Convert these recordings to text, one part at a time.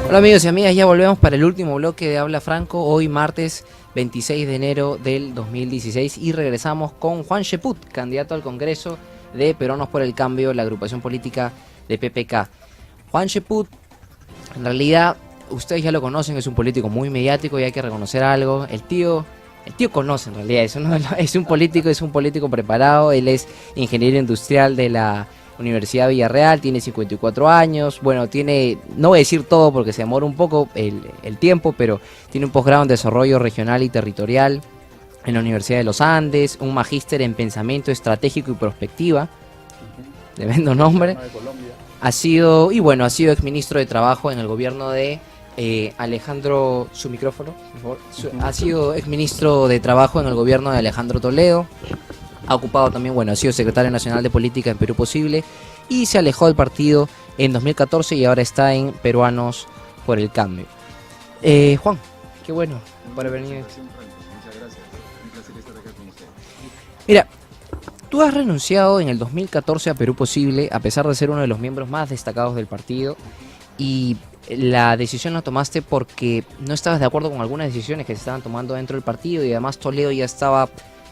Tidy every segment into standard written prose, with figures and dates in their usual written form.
Hola amigos y amigas, ya volvemos para el último bloque de Habla Franco, hoy martes 26 de enero del 2016 y regresamos con Juan Cheput, candidato al Congreso de Peruanos por el Cambio, la agrupación política de PPK. Juan Cheput, en realidad, ustedes ya lo conocen, es un político muy mediático y hay que reconocer algo. El tío conoce en realidad, es un político preparado, él es ingeniero industrial de la Universidad Villarreal, tiene 54 años, bueno, no voy a decir todo porque se demora un poco el tiempo, pero tiene un posgrado en desarrollo regional y territorial en la Universidad de los Andes, un magíster en pensamiento estratégico y prospectiva, tremendo nombre. Ha sido exministro de Trabajo en el gobierno de Alejandro, su micrófono, por favor. Ha sido exministro de Trabajo en el gobierno de Alejandro Toledo. Ha ocupado también, ha sido secretario nacional de política en Perú Posible y se alejó del partido en 2014 y ahora está en Peruanos por el Cambio. Juan, qué bueno por haber venido. Muchas gracias, un placer estar acá con usted. Mira, tú has renunciado en el 2014 a Perú Posible a pesar de ser uno de los miembros más destacados del partido y la decisión la tomaste porque no estabas de acuerdo con algunas decisiones que se estaban tomando dentro del partido y además Toledo ya estaba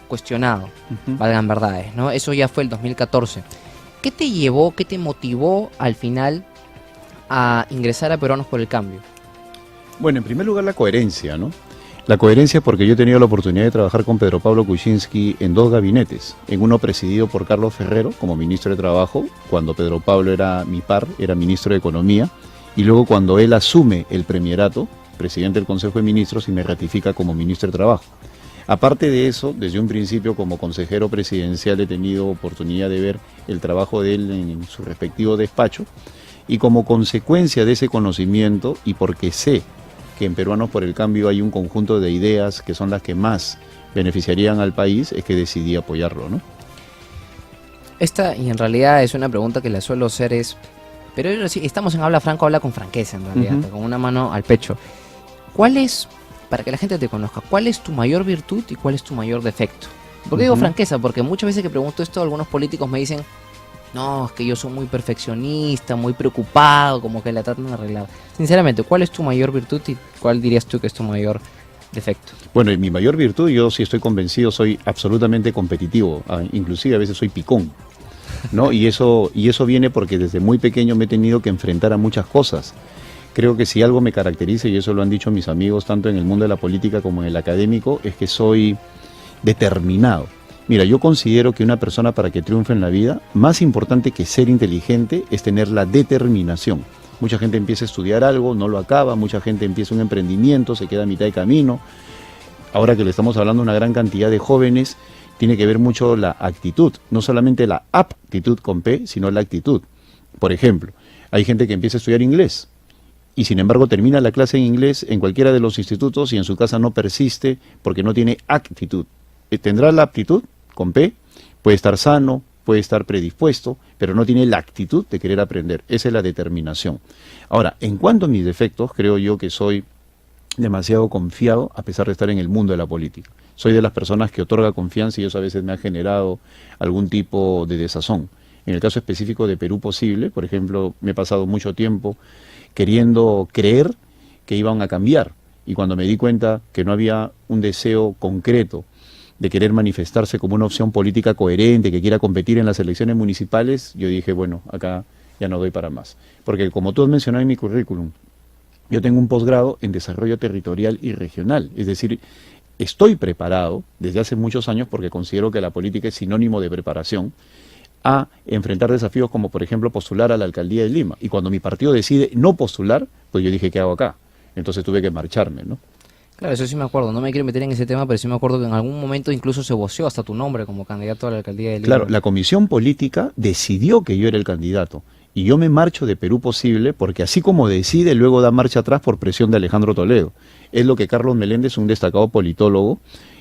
cuestionado, valgan verdades, ¿no? Eso ya fue el 2014. ¿Qué te motivó al final a ingresar a Peruanos por el Cambio? Bueno, en primer lugar la coherencia, ¿no? La coherencia porque yo he tenido la oportunidad de trabajar con Pedro Pablo Kuczynski en dos gabinetes, en uno presidido por Carlos Ferrero como ministro de Trabajo, cuando Pedro Pablo era mi par, era ministro de Economía, y luego cuando él asume el premierato, presidente del Consejo de Ministros, y me ratifica como ministro de Trabajo. Aparte de eso, desde un principio como consejero presidencial he tenido oportunidad de ver el trabajo de él en su respectivo despacho y como consecuencia de ese conocimiento y porque sé que en Peruanos por el Cambio hay un conjunto de ideas que son las que más beneficiarían al país, es que decidí apoyarlo, ¿no? Esta, y en realidad es una pregunta que la suelo hacer pero sí, estamos en Habla Franco, habla con franqueza en realidad, con una mano al pecho. ¿Cuál es, para que la gente te conozca, cuál es tu mayor virtud y cuál es tu mayor defecto? ¿Por qué digo franqueza? Porque muchas veces que pregunto esto, algunos políticos me dicen, no, es que yo soy muy perfeccionista, muy preocupado, como que la tratan de arreglar. Sinceramente, ¿cuál es tu mayor virtud y cuál dirías tú que es tu mayor defecto? Bueno, en mi mayor virtud, yo sí estoy convencido, soy absolutamente competitivo, inclusive a veces soy picón, ¿no? Y eso viene porque desde muy pequeño me he tenido que enfrentar a muchas cosas. Creo que si algo me caracteriza, y eso lo han dicho mis amigos tanto en el mundo de la política como en el académico, es que soy determinado. Mira, yo considero que una persona para que triunfe en la vida, más importante que ser inteligente es tener la determinación. Mucha gente empieza a estudiar algo, no lo acaba, mucha gente empieza un emprendimiento, se queda a mitad de camino. Ahora que le estamos hablando a una gran cantidad de jóvenes, tiene que ver mucho la actitud, no solamente la aptitud con P, sino la actitud. Por ejemplo, hay gente que empieza a estudiar inglés y sin embargo termina la clase en inglés en cualquiera de los institutos y en su casa no persiste porque no tiene actitud. Tendrá la aptitud con P, puede estar sano, puede estar predispuesto, pero no tiene la actitud de querer aprender. Esa es la determinación. Ahora, en cuanto a mis defectos, creo yo que soy demasiado confiado a pesar de estar en el mundo de la política. Soy de las personas que otorga confianza y eso a veces me ha generado algún tipo de desazón. En el caso específico de Perú Posible, por ejemplo, me he pasado mucho tiempo queriendo creer que iban a cambiar y cuando me di cuenta que no había un deseo concreto de querer manifestarse como una opción política coherente, que quiera competir en las elecciones municipales, yo dije, bueno, acá ya no doy para más. Porque como tú has mencionado en mi currículum, yo tengo un posgrado en desarrollo territorial y regional, es decir, estoy preparado desde hace muchos años porque considero que la política es sinónimo de preparación a enfrentar desafíos como por ejemplo postular a la alcaldía de Lima. Y cuando mi partido decide no postular, pues yo dije, ¿qué hago acá? Entonces tuve que marcharme, ¿no? Claro, eso sí me acuerdo, no me quiero meter en ese tema, pero sí me acuerdo que en algún momento incluso se voceó hasta tu nombre como candidato a la alcaldía de Lima. Claro, la comisión política decidió que yo era el candidato y yo me marcho de Perú Posible porque así como decide, luego da marcha atrás por presión de Alejandro Toledo. Es lo que Carlos Meléndez, un destacado politólogo,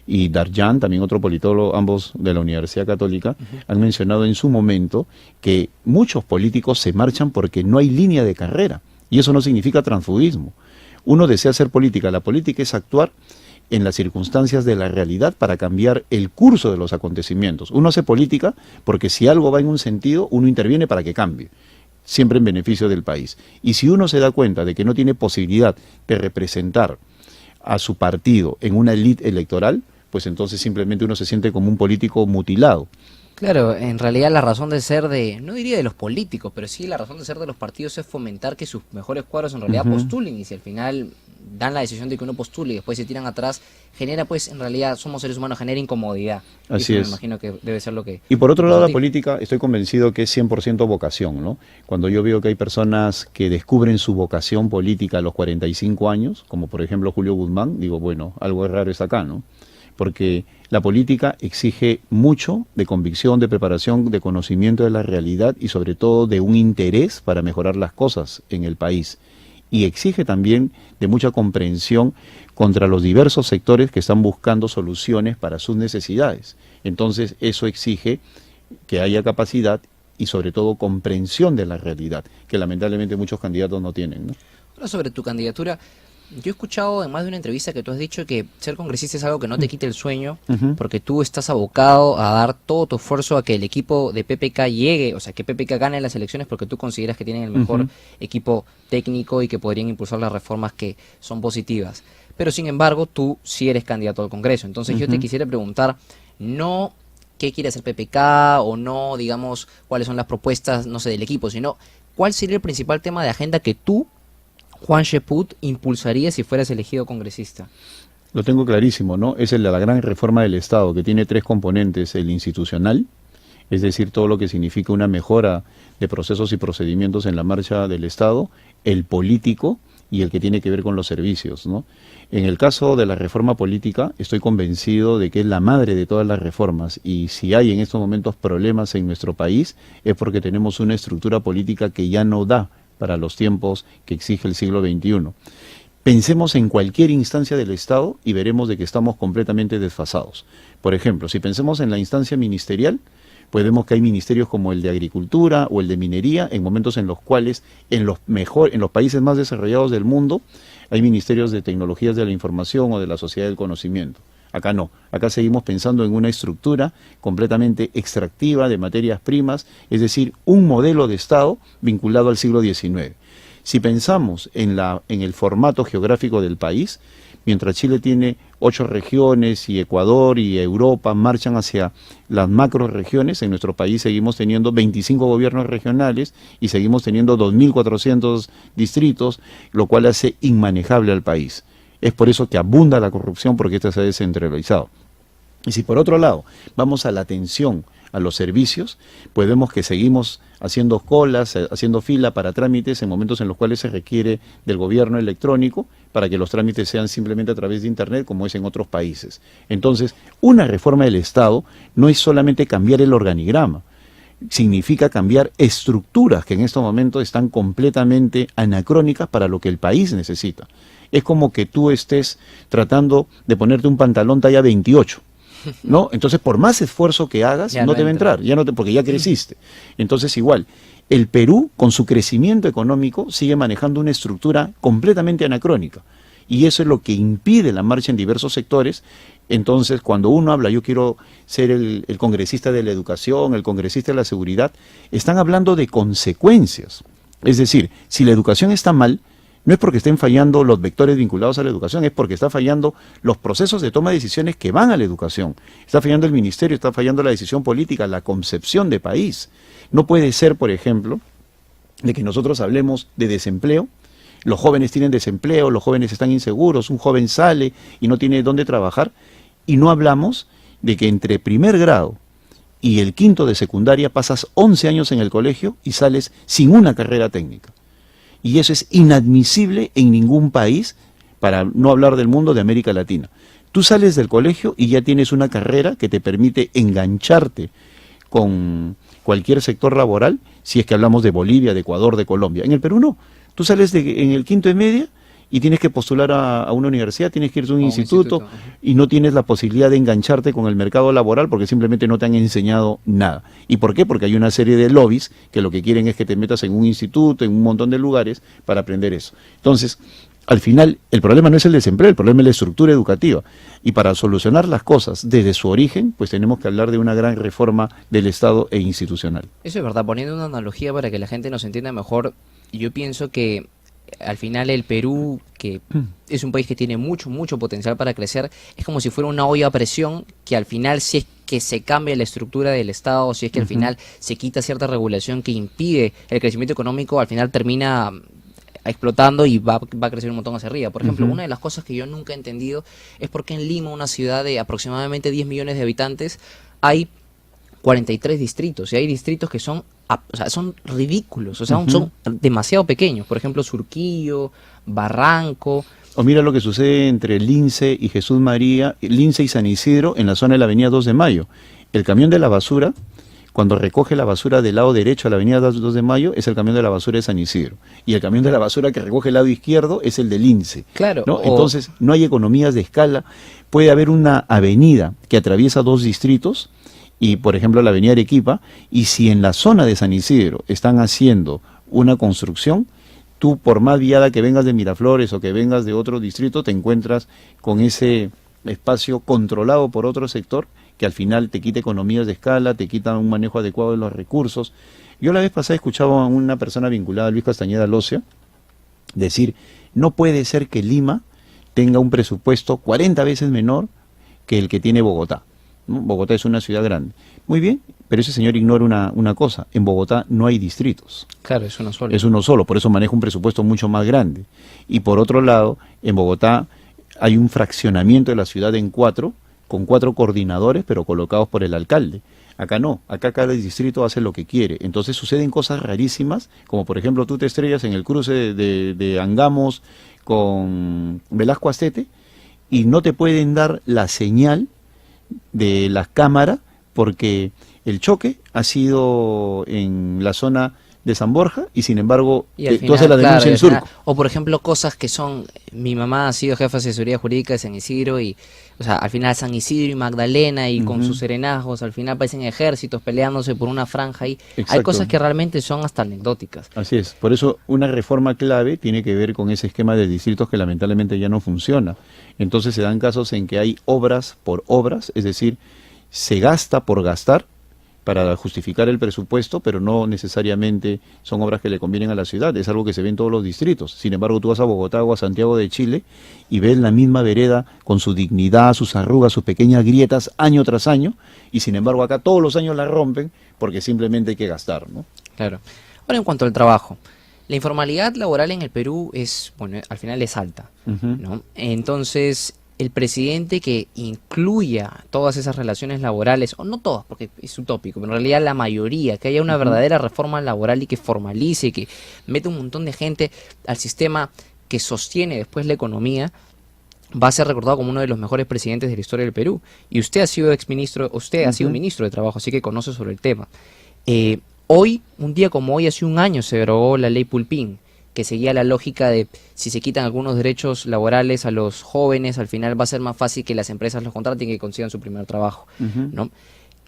y Darjan, también otro politólogo, ambos de la Universidad Católica, han mencionado en su momento que muchos políticos se marchan porque no hay línea de carrera y eso no significa transfugismo. Uno desea hacer política, la política es actuar en las circunstancias de la realidad para cambiar el curso de los acontecimientos. Uno hace política porque si algo va en un sentido, uno interviene para que cambie. siempre en beneficio del país. Y si uno se da cuenta de que no tiene posibilidad de representar a su partido en una élite electoral, pues entonces simplemente uno se siente como un político mutilado. Claro, en realidad la razón de ser no diría de los políticos, pero sí la razón de ser de los partidos es fomentar que sus mejores cuadros en realidad postulen, y si al final dan la decisión de que uno postule y después se tiran atrás, genera pues en realidad, somos seres humanos, genera incomodidad. Así y eso es. me imagino que debe ser lo que... Y por otro lo lado, la positivo. política, estoy convencido que es 100% vocación, ¿no? Cuando yo veo que hay personas que descubren su vocación política a los 45 años, como por ejemplo Julio Guzmán, digo, bueno, algo raro está acá, ¿no? Porque la política exige mucho de convicción, de preparación, de conocimiento de la realidad y sobre todo de un interés para mejorar las cosas en el país. Y exige también de mucha comprensión contra los diversos sectores que están buscando soluciones para sus necesidades. Entonces eso exige que haya capacidad y sobre todo comprensión de la realidad, que lamentablemente muchos candidatos no tienen, ¿no? Ahora, sobre tu candidatura, yo he escuchado en más de una entrevista que tú has dicho que ser congresista es algo que no te quite el sueño, porque tú estás abocado a dar todo tu esfuerzo a que el equipo de PPK llegue, o sea, que PPK gane las elecciones porque tú consideras que tienen el mejor equipo técnico y que podrían impulsar las reformas que son positivas. Pero sin embargo, tú sí eres candidato al Congreso. Entonces yo te quisiera preguntar, no qué quiere hacer PPK o no, digamos, cuáles son las propuestas, no sé, del equipo, sino cuál sería el principal tema de agenda que tú, Juanche Put, impulsaría si fueras elegido congresista. Lo tengo clarísimo, ¿no? Es el de la gran reforma del Estado, que tiene tres componentes: el institucional, es decir, todo lo que significa una mejora de procesos y procedimientos en la marcha del Estado; el político, y el que tiene que ver con los servicios, ¿no? En el caso de la reforma política, estoy convencido de que es la madre de todas las reformas, y si hay en estos momentos problemas en nuestro país, es porque tenemos una estructura política que ya no da para los tiempos que exige el siglo XXI. Pensemos en cualquier instancia del Estado y veremos de que estamos completamente desfasados. Por ejemplo, si pensemos en la instancia ministerial, pues vemos que hay ministerios como el de Agricultura o el de Minería, en momentos en los cuales en los países más desarrollados del mundo hay ministerios de Tecnologías de la Información o de la Sociedad del Conocimiento. Acá no, acá seguimos pensando en una estructura completamente extractiva de materias primas, es decir, un modelo de Estado vinculado al siglo XIX. Si pensamos en el formato geográfico del país, mientras Chile tiene 8 regiones y Ecuador y Europa marchan hacia las macroregiones, en nuestro país seguimos teniendo 25 gobiernos regionales y seguimos teniendo 2.400 distritos, lo cual hace inmanejable al país. Es por eso que abunda la corrupción, porque esta se ha descentralizado. Y si por otro lado vamos a la atención a los servicios, pues vemos que seguimos haciendo colas, haciendo fila para trámites en momentos en los cuales se requiere del gobierno electrónico para que los trámites sean simplemente a través de Internet, como es en otros países. Entonces, una reforma del Estado no es solamente cambiar el organigrama, significa cambiar estructuras que en estos momentos están completamente anacrónicas para lo que el país necesita. Es como que tú estés tratando de ponerte un pantalón talla 28, ¿no? Entonces, por más esfuerzo que hagas, no te va a entrar, porque ya creciste. Entonces, igual, el Perú, con su crecimiento económico, sigue manejando una estructura completamente anacrónica. Y eso es lo que impide la marcha en diversos sectores. Entonces, cuando uno habla, yo quiero ser el congresista de la educación, el congresista de la seguridad, están hablando de consecuencias. Es decir, si la educación está mal, no es porque estén fallando los vectores vinculados a la educación, es porque está fallando los procesos de toma de decisiones que van a la educación. Está fallando el ministerio, está fallando la decisión política, la concepción de país. No puede ser, por ejemplo, de que nosotros hablemos de desempleo, los jóvenes tienen desempleo, los jóvenes están inseguros, un joven sale y no tiene dónde trabajar, y no hablamos de que entre primer grado y el quinto de secundaria pasas 11 años en el colegio y sales sin una carrera técnica. Y eso es inadmisible en ningún país, para no hablar del mundo, de América Latina. Tú sales del colegio y ya tienes una carrera que te permite engancharte con cualquier sector laboral, si es que hablamos de Bolivia, de Ecuador, de Colombia. En el Perú no. Tú sales en el quinto de media y tienes que postular a una universidad, tienes que ir a un instituto y no tienes la posibilidad de engancharte con el mercado laboral porque simplemente no te han enseñado nada. ¿Y por qué? Porque hay una serie de lobbies que lo que quieren es que te metas en un instituto, en un montón de lugares para aprender eso. Entonces, Al final, el problema no es el desempleo, el problema es la estructura educativa. Y para solucionar las cosas desde su origen, pues tenemos que hablar de una gran reforma del Estado e institucional. Eso es verdad, poniendo una analogía para que la gente nos entienda mejor, yo pienso que al final el Perú, que es un país que tiene mucho, mucho potencial para crecer, es como si fuera una olla a presión que al final, si es que se cambia la estructura del Estado, si es que al final se quita cierta regulación que impide el crecimiento económico, al final termina explotando y va a crecer un montón hacia arriba. Por ejemplo, una de las cosas que yo nunca he entendido es por qué en Lima, una ciudad de aproximadamente 10 millones de habitantes, hay 43 distritos, y hay distritos que son, o sea, son ridículos, o sea, son demasiado pequeños. Por ejemplo, Surquillo, Barranco. O mira lo que sucede entre Lince y Jesús María, Lince y San Isidro, en la zona de la avenida 2 de Mayo. El camión de la basura, cuando recoge la basura del lado derecho a la avenida 2 de Mayo, es el camión de la basura de San Isidro. Y el camión de la basura que recoge el lado izquierdo es el de Lince. Claro. ¿No? Entonces, no hay economías de escala. Puede haber una avenida que atraviesa 2 distritos, y por ejemplo la avenida Arequipa, y si en la zona de San Isidro están haciendo una construcción, tú por más viada que vengas de Miraflores o que vengas de otro distrito, te encuentras con ese espacio controlado por otro sector que al final te quita economías de escala, te quita un manejo adecuado de los recursos. Yo la vez pasada escuchaba a una persona vinculada a Luis Castañeda Locia decir, no puede ser que Lima tenga un presupuesto 40 veces menor que el que tiene Bogotá. ¿No? Bogotá es una ciudad grande. Muy bien, pero ese señor ignora una cosa, en Bogotá no hay distritos. Claro, es uno solo. Es uno solo, por eso maneja un presupuesto mucho más grande. Y por otro lado, en Bogotá hay un fraccionamiento de la ciudad en 4, con 4 coordinadores, pero colocados por el alcalde. Acá no, acá cada distrito hace lo que quiere. Entonces suceden cosas rarísimas, como por ejemplo tú te estrellas en el cruce de Angamos con Velasco Astete y no te pueden dar la señal de la cámara porque el choque ha sido en la zona de San Borja y sin embargo tú haces la denuncia en Surco. O por ejemplo cosas que son, mi mamá ha sido jefa de asesoría jurídica de San Isidro y, o sea, al final San Isidro y Magdalena y con sus serenazgos, al final parecen ejércitos peleándose por una franja y hay cosas que realmente son hasta anecdóticas. Así es, por eso una reforma clave tiene que ver con ese esquema de distritos que lamentablemente ya no funciona. Entonces se dan casos en que hay obras por obras, es decir, se gasta por gastar para justificar el presupuesto, pero no necesariamente son obras que le convienen a la ciudad, es algo que se ve en todos los distritos. Sin embargo, tú vas a Bogotá o a Santiago de Chile y ves la misma vereda con su dignidad, sus arrugas, sus pequeñas grietas año tras año, y sin embargo acá todos los años la rompen porque simplemente hay que gastar, ¿no? Claro. Ahora, en cuanto al trabajo, la informalidad laboral en el Perú es, bueno, al final es alta, ¿no? Entonces, el presidente que incluya todas esas relaciones laborales, o no todas, porque es utópico, pero en realidad la mayoría, que haya una verdadera reforma laboral y que formalice, que meta un montón de gente al sistema que sostiene después la economía, va a ser recordado como uno de los mejores presidentes de la historia del Perú. Y usted ha sido exministro, usted ha sido ministro de Trabajo, así que conoce sobre el tema. Hoy, un día como hoy, hace un año se derogó la ley Pulpín, que seguía la lógica de si se quitan algunos derechos laborales a los jóvenes, al final va a ser más fácil que las empresas los contraten y que consigan su primer trabajo, ¿no?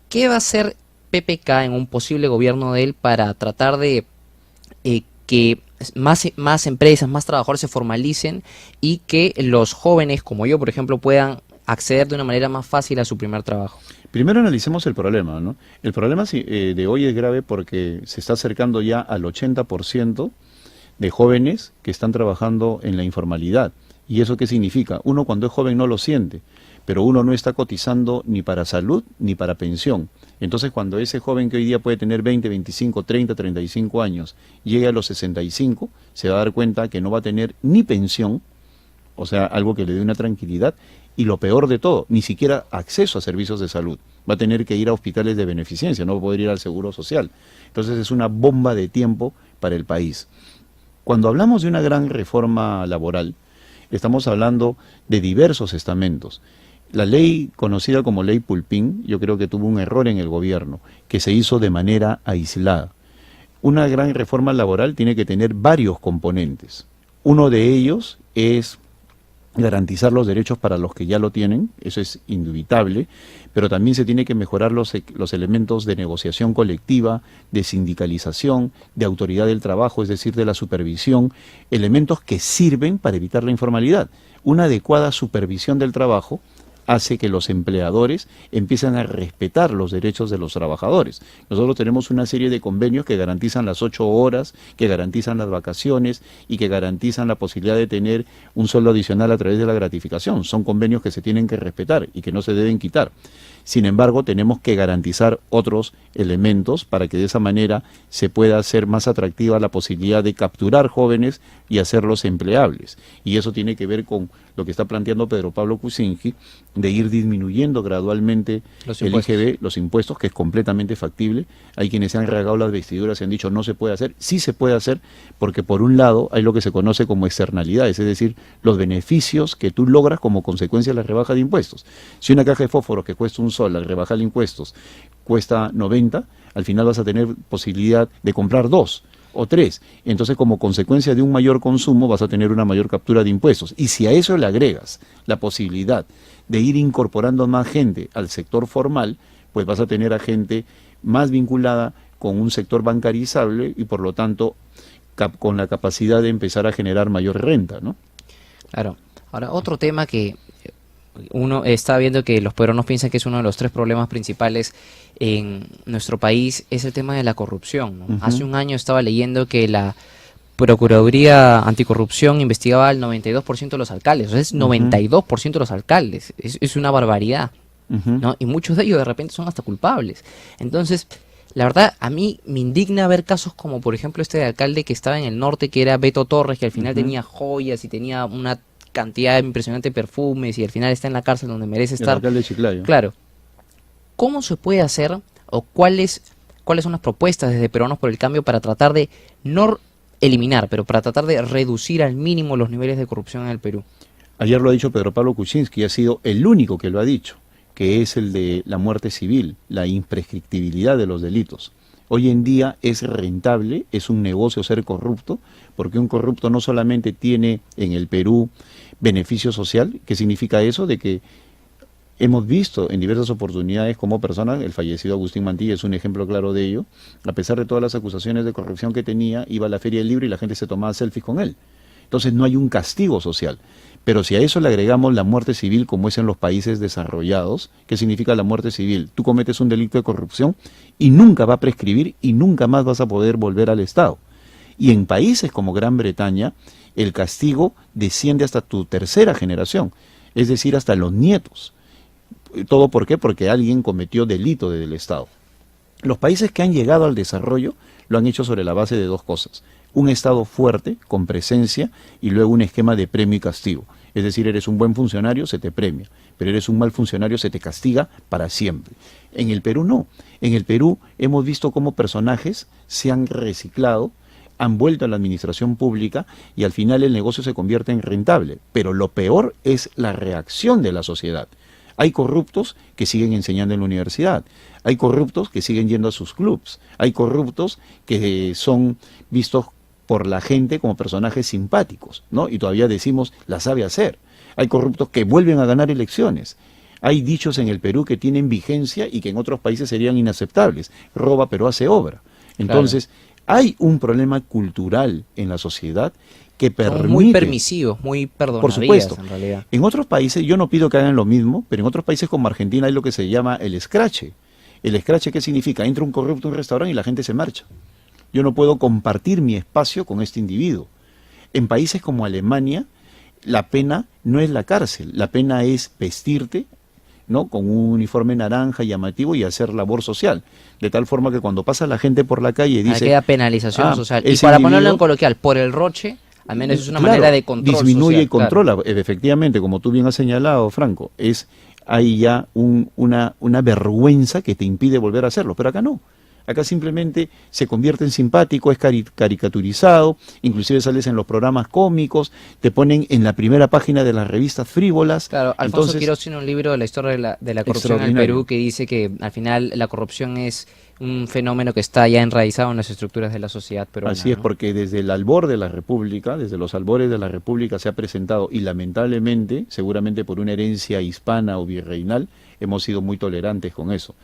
¿Qué va a hacer PPK en un posible gobierno de él para tratar de que más empresas, más trabajadores se formalicen y que los jóvenes, como yo, por ejemplo, puedan acceder de una manera más fácil a su primer trabajo? Primero analicemos el problema, ¿no? El problema de hoy es grave porque se está acercando ya al 80% de jóvenes que están trabajando en la informalidad. ¿Y eso qué significa? Uno cuando es joven no lo siente, pero uno no está cotizando ni para salud ni para pensión. Entonces cuando ese joven que hoy día puede tener 20, 25, 30, 35 años, llegue a los 65, se va a dar cuenta que no va a tener ni pensión, o sea, algo que le dé una tranquilidad, y lo peor de todo, ni siquiera acceso a servicios de salud. Va a tener que ir a hospitales de beneficencia, no va a poder ir al Seguro Social. Entonces es una bomba de tiempo para el país. Cuando hablamos de una gran reforma laboral, estamos hablando de diversos estamentos. La ley conocida como ley Pulpín, yo creo que tuvo un error en el gobierno, que se hizo de manera aislada. Una gran reforma laboral tiene que tener varios componentes. Uno de ellos es garantizar los derechos para los que ya lo tienen, eso es indubitable, pero también se tiene que mejorar los elementos de negociación colectiva, de sindicalización, de autoridad del trabajo, es decir, de la supervisión, elementos que sirven para evitar la informalidad. Una adecuada supervisión del trabajo hace que los empleadores empiecen a respetar los derechos de los trabajadores. Nosotros tenemos una serie de convenios que garantizan las 8 horas, que garantizan las vacaciones y que garantizan la posibilidad de tener un sueldo adicional a través de la gratificación. Son convenios que se tienen que respetar y que no se deben quitar. Sin embargo, tenemos que garantizar otros elementos para que de esa manera se pueda hacer más atractiva la posibilidad de capturar jóvenes y hacerlos empleables. Y eso tiene que ver con lo que está planteando Pedro Pablo Kuczynski, de ir disminuyendo gradualmente el IGB, los impuestos, que es completamente factible. Hay quienes se han rasgado las vestiduras y han dicho no se puede hacer. Sí se puede hacer, porque por un lado hay lo que se conoce como externalidades, es decir, los beneficios que tú logras como consecuencia de la rebaja de impuestos. Si una caja de fósforos que cuesta $1, al rebajar impuestos, cuesta 90, al final vas a tener posibilidad de comprar 2 o 3. Entonces, como consecuencia de un mayor consumo, vas a tener una mayor captura de impuestos. Y si a eso le agregas la posibilidad de ir incorporando más gente al sector formal, pues vas a tener a gente más vinculada con un sector bancarizable y por lo tanto con la capacidad de empezar a generar mayor renta, ¿no? Claro. Ahora, otro tema que uno está viendo que los peruanos piensan que es uno de los 3 problemas principales en nuestro país es el tema de la corrupción, ¿no? Hace un año estaba leyendo que la Procuraduría Anticorrupción investigaba al 92% de los alcaldes, o sea, es 92% de los alcaldes, es una barbaridad, ¿no? Y muchos de ellos de repente son hasta culpables. Entonces, la verdad, a mí me indigna ver casos como, por ejemplo, este de alcalde que estaba en el norte, que era Beto Torres, que al final tenía joyas y tenía una cantidad impresionante de perfumes y al final está en la cárcel donde merece estar. El alcalde de Chiclayo. Claro. ¿Cómo se puede hacer o cuáles son las propuestas desde Peruanos por el Cambio para tratar de no eliminar, pero para tratar de reducir al mínimo los niveles de corrupción en el Perú? Ayer lo ha dicho Pedro Pablo Kuczynski, ha sido el único que lo ha dicho, que es el de la muerte civil, la imprescriptibilidad de los delitos. Hoy en día es rentable, es un negocio ser corrupto, porque un corrupto no solamente tiene en el Perú beneficio social. ¿Qué significa eso? De que hemos visto en diversas oportunidades como personas, el fallecido Agustín Mantilla es un ejemplo claro de ello, a pesar de todas las acusaciones de corrupción que tenía, iba a la Feria del Libro y la gente se tomaba selfies con él. Entonces no hay un castigo social. Pero si a eso le agregamos la muerte civil, como es en los países desarrollados, ¿qué significa la muerte civil? Tú cometes un delito de corrupción y nunca va a prescribir y nunca más vas a poder volver al Estado. Y en países como Gran Bretaña, el castigo desciende hasta tu 3ª generación, es decir, hasta los nietos. ¿Todo por qué? Porque alguien cometió delito del Estado. Los países que han llegado al desarrollo lo han hecho sobre la base de 2 cosas. Un Estado fuerte, con presencia, y luego un esquema de premio y castigo. Es decir, eres un buen funcionario, se te premia, pero eres un mal funcionario, se te castiga para siempre. En el Perú no. En el Perú hemos visto cómo personajes se han reciclado, han vuelto a la administración pública y al final el negocio se convierte en rentable. Pero lo peor es la reacción de la sociedad. Hay corruptos que siguen enseñando en la universidad, hay corruptos que siguen yendo a sus clubs, hay corruptos que son vistos por la gente como personajes simpáticos, ¿no? Y todavía decimos, la sabe hacer. Hay corruptos que vuelven a ganar elecciones. Hay dichos en el Perú que tienen vigencia y que en otros países serían inaceptables. Roba pero hace obra. Entonces, hay un problema cultural en la sociedad que permite... Muy permisivos, muy perdonarías, por supuesto. en realidad. En otros países, yo no pido que hagan lo mismo, pero en otros países como Argentina hay lo que se llama el escrache. ¿El escrache qué significa? Entra un corrupto a un restaurante y la gente se marcha. Yo no puedo compartir mi espacio con este individuo. En países como Alemania, la pena no es la cárcel, la pena es vestirte, ¿no?, con un uniforme naranja llamativo y hacer labor social. De tal forma que cuando pasa la gente por la calle dice... queda penalización social. Y para ponerlo en coloquial, por el roche, al menos es una manera de control disminuye social, y controla. Efectivamente, como tú bien has señalado, Franco, hay ya una vergüenza que te impide volver a hacerlo. Pero acá no. Acá simplemente se convierte en simpático, es caricaturizado, inclusive sales en los programas cómicos, te ponen en la primera página de las revistas frívolas. Claro, Alfonso Quiroz tiene un libro de la historia de la corrupción en el Perú que dice que al final la corrupción es un fenómeno que está ya enraizado en las estructuras de la sociedad peruana. Así es, porque desde el albor de la República, desde los albores de la República se ha presentado, y lamentablemente, seguramente por una herencia hispana o virreinal, hemos sido muy tolerantes con eso.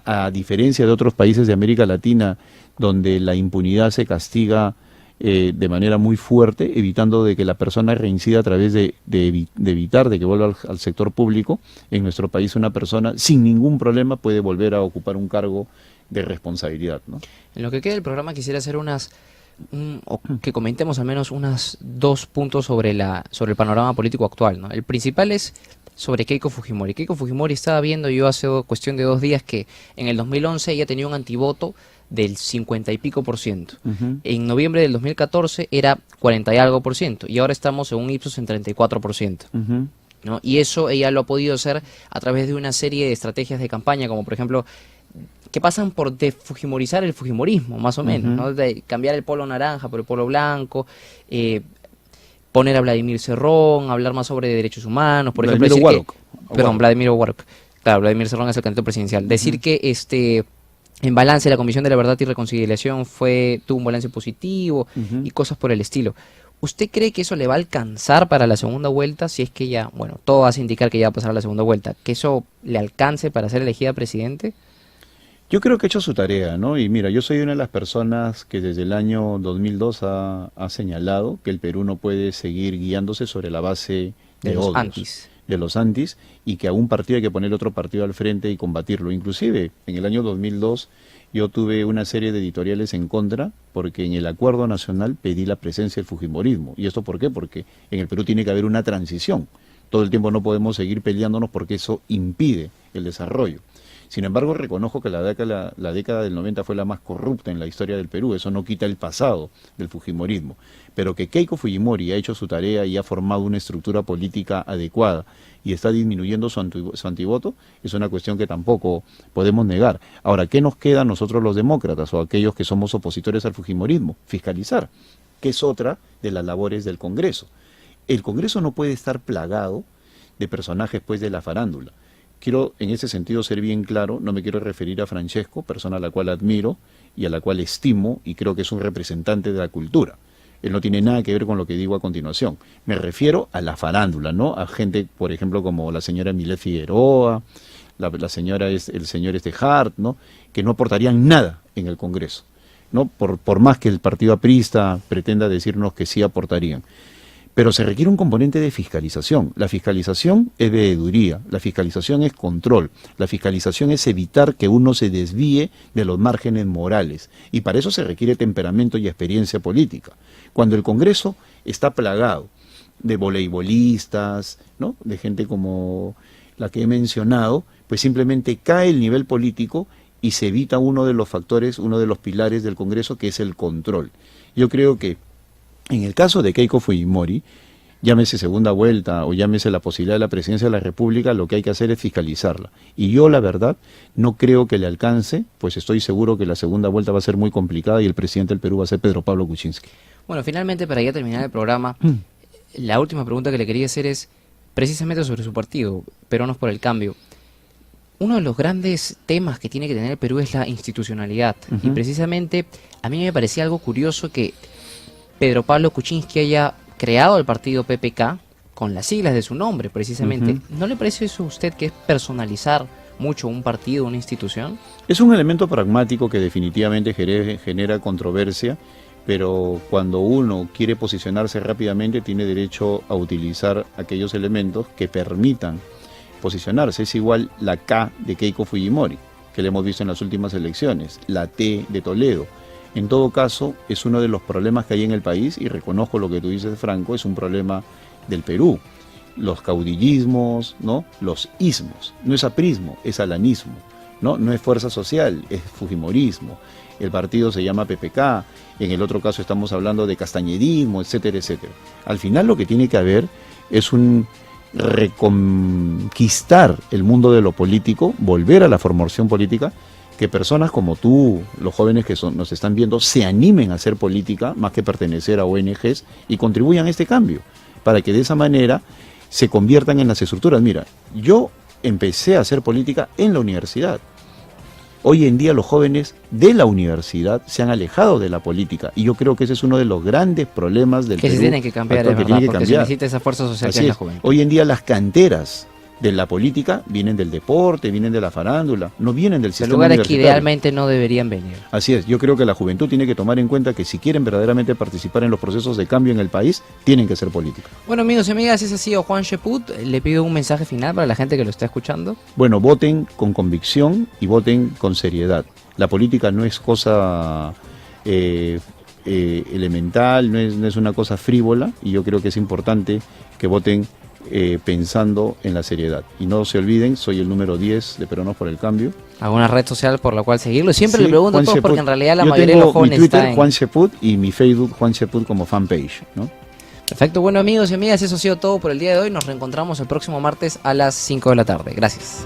A diferencia de otros países de América Latina, donde la impunidad se castiga de manera muy fuerte, evitando de que la persona reincida a través de evitar de que vuelva al sector público, en nuestro país una persona sin ningún problema puede volver a ocupar un cargo de responsabilidad, ¿no? En lo que queda del programa quisiera hacer o que comentemos al menos unas 2 puntos sobre el panorama político actual, ¿no? El principal es sobre Keiko Fujimori. Keiko Fujimori estaba viendo yo hace cuestión de 2 días que en el 2011 ella tenía un antivoto del 50 y pico %. En noviembre del 2014 era 40 y algo %, y ahora estamos en un Ipsos en 34%. ¿No? Y eso ella lo ha podido hacer a través de una serie de estrategias de campaña, como por ejemplo, que pasan por defujimorizar el fujimorismo, más o menos, ¿no? De cambiar el polo naranja por el polo blanco, poner a Vladimir Cerrón, hablar más sobre derechos humanos, por ejemplo, decir Vladimir Warnock. Claro, Vladimir Cerrón es el candidato presidencial. Decir que en balance la Comisión de la Verdad y Reconciliación tuvo un balance positivo y cosas por el estilo. ¿Usted cree que eso le va a alcanzar para la segunda vuelta? Si es que ya, bueno, todo hace indicar que ya va a pasar a la segunda vuelta, ¿que eso le alcance para ser elegida presidente? Yo creo que ha hecho su tarea, ¿no? Y mira, yo soy una de las personas que desde el año 2002 ha señalado que el Perú no puede seguir guiándose sobre la base de los odios, antis. De los antis, y que a un partido hay que poner otro partido al frente y combatirlo. Inclusive, en el año 2002 yo tuve una serie de editoriales en contra, porque en el acuerdo nacional pedí la presencia del fujimorismo. ¿Y esto por qué? Porque en el Perú tiene que haber una transición. Todo el tiempo no podemos seguir peleándonos porque eso impide el desarrollo. Sin embargo, reconozco que la década del 90 fue la más corrupta en la historia del Perú. Eso no quita el pasado del fujimorismo. Pero que Keiko Fujimori ha hecho su tarea y ha formado una estructura política adecuada y está disminuyendo su antivoto, es una cuestión que tampoco podemos negar. Ahora, ¿qué nos queda a nosotros los demócratas o aquellos que somos opositores al fujimorismo? Fiscalizar, que es otra de las labores del Congreso. El Congreso no puede estar plagado de personajes pues de la farándula. Quiero en ese sentido ser bien claro, no me quiero referir a Francesco, persona a la cual admiro y a la cual estimo y creo que es un representante de la cultura. Él no tiene nada que ver con lo que digo a continuación. Me refiero a la farándula, ¿no? A gente, por ejemplo, como la señora Milet Figueroa, el señor Hart, ¿no? Que no aportarían nada en el Congreso, ¿no? Por más que el partido aprista pretenda decirnos que sí aportarían. Pero se requiere un componente de fiscalización. La fiscalización es veeduría, la fiscalización es control, la fiscalización es evitar que uno se desvíe de los márgenes morales. Y para eso se requiere temperamento y experiencia política. Cuando el Congreso está plagado de voleibolistas, ¿no? De gente como la que he mencionado, pues simplemente cae el nivel político y se evita uno de los factores, uno de los pilares del Congreso, que es el control. Yo creo que en el caso de Keiko Fujimori, llámese segunda vuelta o llámese la posibilidad de la presidencia de la República, lo que hay que hacer es fiscalizarla. Y yo, la verdad, no creo que le alcance, pues estoy seguro que la segunda vuelta va a ser muy complicada y el presidente del Perú va a ser Pedro Pablo Kuczynski. Bueno, finalmente, para ya terminar el programa, la última pregunta que le quería hacer es precisamente sobre su partido, Peruanos por el Cambio. Uno de los grandes temas que tiene que tener el Perú es la institucionalidad. Y precisamente a mí me parecía algo curioso que Pedro Pablo Kuczynski haya creado el partido PPK con las siglas de su nombre, precisamente. ¿No le parece eso a usted que es personalizar mucho un partido, una institución? Es un elemento pragmático que definitivamente genera controversia, pero cuando uno quiere posicionarse rápidamente tiene derecho a utilizar aquellos elementos que permitan posicionarse. Es igual la K de Keiko Fujimori, que le hemos visto en las últimas elecciones, la T de Toledo. En todo caso, es uno de los problemas que hay en el país, y reconozco lo que tú dices, Franco, es un problema del Perú. Los caudillismos, ¿no? Los ismos. No es aprismo, es alanismo, ¿no? No es fuerza social, es fujimorismo. El partido se llama PPK, en el otro caso estamos hablando de castañedismo, etcétera, etcétera. Al final lo que tiene que haber es un reconquistar el mundo de lo político, volver a la formación política, que personas como tú, los jóvenes que nos están viendo, se animen a hacer política más que pertenecer a ONGs y contribuyan a este cambio, para que de esa manera se conviertan en las estructuras. Mira, yo empecé a hacer política en la universidad. Hoy en día los jóvenes de la universidad se han alejado de la política y yo creo que ese es uno de los grandes problemas del Perú. Que se tienen que cambiar, actual, es que verdad, tiene que porque se cambiar. necesita esa fuerza social que Así es la es. juventud. Hoy en día las canteras de la política vienen del deporte, vienen de la farándula, no vienen del Son sistema lugares que universitario. idealmente no deberían venir. Así es, yo creo que la juventud tiene que tomar en cuenta que si quieren verdaderamente participar en los procesos de cambio en el país, tienen que hacer política. Bueno, amigos y amigas, ese ha sido Juan Cheput. Le pido un mensaje final para la gente que lo está escuchando. Bueno, voten con convicción y voten con seriedad. La política no es cosa elemental, no es una cosa frívola, y yo creo que es importante que voten pensando en la seriedad. Y no se olviden, soy el número 10 de Peruanos por el Cambio. ¿Alguna red social por la cual seguirlo? Siempre Sí, le pregunto a Juan todos Cheput. porque en realidad la Yo mayoría de tengo los jóvenes mi Twitter, está en... Juan Cheput, y mi Facebook, Juan Cheput como fanpage, ¿no? Perfecto, bueno amigos y amigas, eso ha sido todo por el día de hoy. Nos reencontramos el próximo martes a las 5 de la tarde. Gracias.